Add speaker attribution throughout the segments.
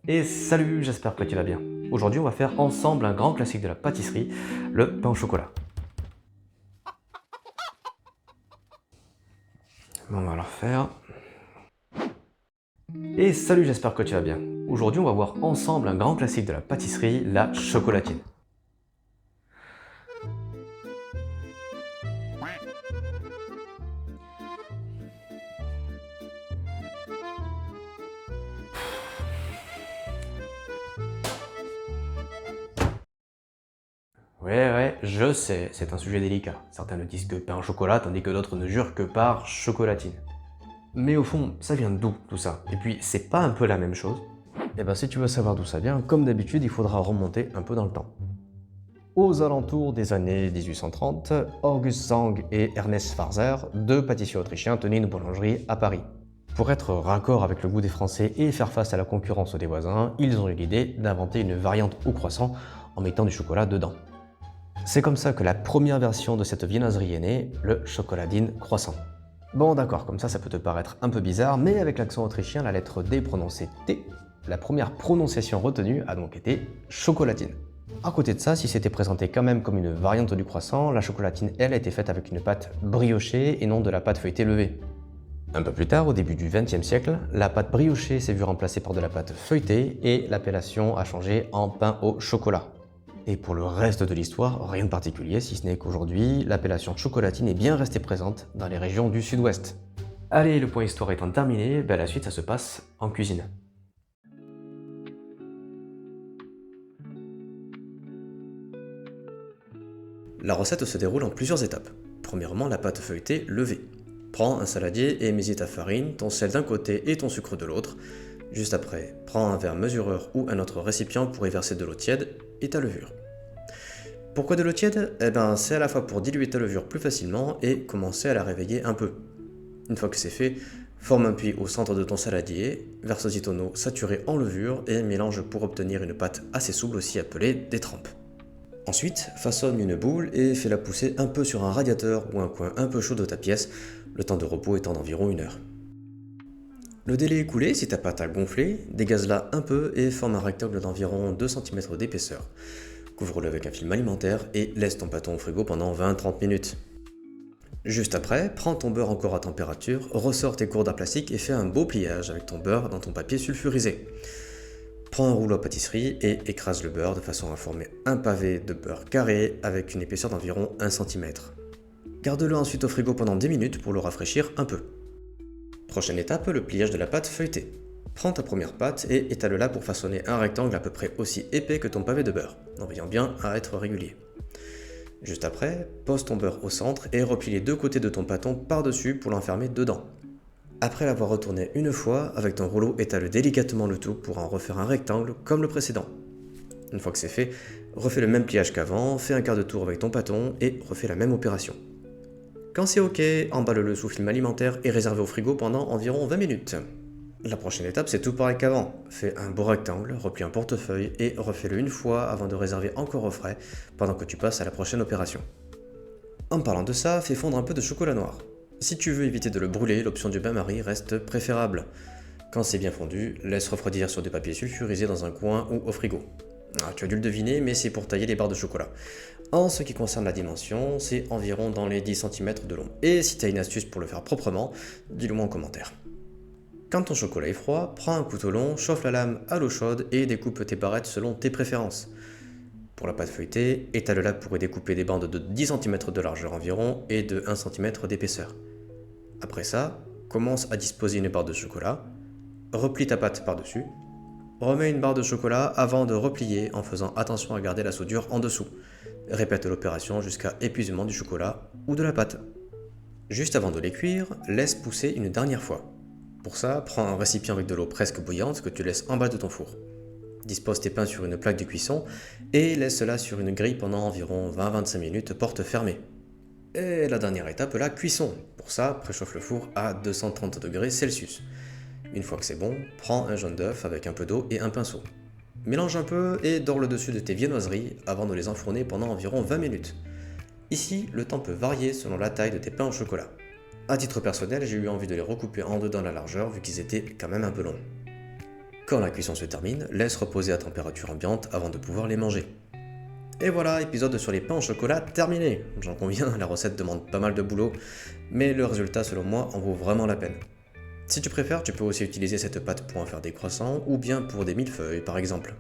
Speaker 1: Et salut, j'espère que tu vas bien. Aujourd'hui, on va faire ensemble un grand classique de la pâtisserie, le pain au chocolat. Bon, on va le refaire. Et salut, j'espère que tu vas bien. Aujourd'hui, on va voir ensemble un grand classique de la pâtisserie, la chocolatine. Ouais, je sais, c'est un sujet délicat. Certains ne disent que pain au chocolat, tandis que d'autres ne jurent que par chocolatine. Mais au fond, ça vient d'où tout ça? Et puis, c'est pas un peu la même chose? Eh ben, si tu veux savoir d'où ça vient, comme d'habitude, il faudra remonter un peu dans le temps. Aux alentours des années 1830, August Zang et Ernest Farzer, deux pâtissiers autrichiens, tenaient une boulangerie à Paris. Pour être raccord avec le goût des Français et faire face à la concurrence des voisins, ils ont eu l'idée d'inventer une variante au croissant en mettant du chocolat dedans. C'est comme ça que la première version de cette viennoiserie est née, le chocoladine croissant. Bon d'accord, comme ça peut te paraître un peu bizarre, mais avec l'accent autrichien, la lettre D prononcée T, la première prononciation retenue a donc été chocolatine. À côté de ça, si c'était présenté quand même comme une variante du croissant, la chocolatine, elle, a été faite avec une pâte briochée et non de la pâte feuilletée levée. Un peu plus tard, au début du XXe siècle, la pâte briochée s'est vue remplacée par de la pâte feuilletée et l'appellation a changé en pain au chocolat. Et pour le reste de l'histoire, rien de particulier, si ce n'est qu'aujourd'hui, l'appellation chocolatine est bien restée présente dans les régions du sud-ouest. Allez, le point histoire étant terminé, la suite ça se passe en cuisine. La recette se déroule en plusieurs étapes. Premièrement, la pâte feuilletée levée. Prends un saladier et mets-y ta farine, ton sel d'un côté et ton sucre de l'autre. Juste après, prends un verre mesureur ou un autre récipient pour y verser de l'eau tiède et ta levure. Pourquoi de l'eau tiède? C'est à la fois pour diluer ta levure plus facilement et commencer à la réveiller un peu. Une fois que c'est fait, forme un puits au centre de ton saladier, verse-y ton eau saturée en levure et mélange pour obtenir une pâte assez souple aussi appelée détrempe. Ensuite, façonne une boule et fais-la pousser un peu sur un radiateur ou un coin un peu chaud de ta pièce, le temps de repos étant d'environ 1 heure. Le délai écoulé, si ta pâte a gonflé, dégaze-la un peu et forme un rectangle d'environ 2 cm d'épaisseur. Couvre-le avec un film alimentaire et laisse ton pâton au frigo pendant 20-30 minutes. Juste après, prends ton beurre encore à température, ressors tes gourdes à plastique et fais un beau pliage avec ton beurre dans ton papier sulfurisé. Prends un rouleau à pâtisserie et écrase le beurre de façon à former un pavé de beurre carré avec une épaisseur d'environ 1 cm. Garde-le ensuite au frigo pendant 10 minutes pour le rafraîchir un peu. Prochaine étape, le pliage de la pâte feuilletée. Prends ta première pâte et étale-la pour façonner un rectangle à peu près aussi épais que ton pavé de beurre, en veillant bien à être régulier. Juste après, pose ton beurre au centre et replie les deux côtés de ton pâton par-dessus pour l'enfermer dedans. Après l'avoir retourné une fois, avec ton rouleau, étale délicatement le tout pour en refaire un rectangle comme le précédent. Une fois que c'est fait, refais le même pliage qu'avant, fais un quart de tour avec ton pâton et refais la même opération. Quand c'est ok, emballe-le sous film alimentaire et réserve au frigo pendant environ 20 minutes. La prochaine étape, c'est tout pareil qu'avant. Fais un beau rectangle, replie un portefeuille et refais-le une fois avant de réserver encore au frais pendant que tu passes à la prochaine opération. En parlant de ça, fais fondre un peu de chocolat noir. Si tu veux éviter de le brûler, l'option du bain-marie reste préférable. Quand c'est bien fondu, laisse refroidir sur du papier sulfurisé dans un coin ou au frigo. Tu as dû le deviner, mais c'est pour tailler les barres de chocolat. En ce qui concerne la dimension, c'est environ dans les 10 cm de long. Et si tu as une astuce pour le faire proprement, dis-le moi en commentaire. Quand ton chocolat est froid, prends un couteau long, chauffe la lame à l'eau chaude et découpe tes barrettes selon tes préférences. Pour la pâte feuilletée, étale-la pour y découper des bandes de 10 cm de largeur environ et de 1 cm d'épaisseur. Après ça, commence à disposer une barre de chocolat, replie ta pâte par-dessus, remets une barre de chocolat avant de replier en faisant attention à garder la soudure en dessous. Répète l'opération jusqu'à épuisement du chocolat ou de la pâte. Juste avant de les cuire, laisse pousser une dernière fois. Pour ça, prends un récipient avec de l'eau presque bouillante que tu laisses en bas de ton four. Dispose tes pains sur une plaque de cuisson et laisse-la sur une grille pendant environ 20-25 minutes, porte fermée. Et la dernière étape, la cuisson. Pour ça, préchauffe le four à 230 degrés Celsius. Une fois que c'est bon, prends un jaune d'œuf avec un peu d'eau et un pinceau. Mélange un peu et dors le dessus de tes viennoiseries avant de les enfourner pendant environ 20 minutes. Ici, le temps peut varier selon la taille de tes pains au chocolat. À titre personnel, j'ai eu envie de les recouper en deux dans la largeur vu qu'ils étaient quand même un peu longs. Quand la cuisson se termine, laisse reposer à température ambiante avant de pouvoir les manger. Et voilà, épisode sur les pains au chocolat terminé. J'en conviens, la recette demande pas mal de boulot, mais le résultat selon moi en vaut vraiment la peine. Si tu préfères, tu peux aussi utiliser cette pâte pour en faire des croissants ou bien pour des millefeuilles par exemple.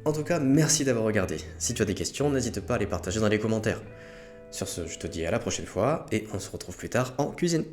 Speaker 1: En tout cas, merci d'avoir regardé. Si tu as des questions, n'hésite pas à les partager dans les commentaires. Sur ce, je te dis à la prochaine fois et on se retrouve plus tard en cuisine.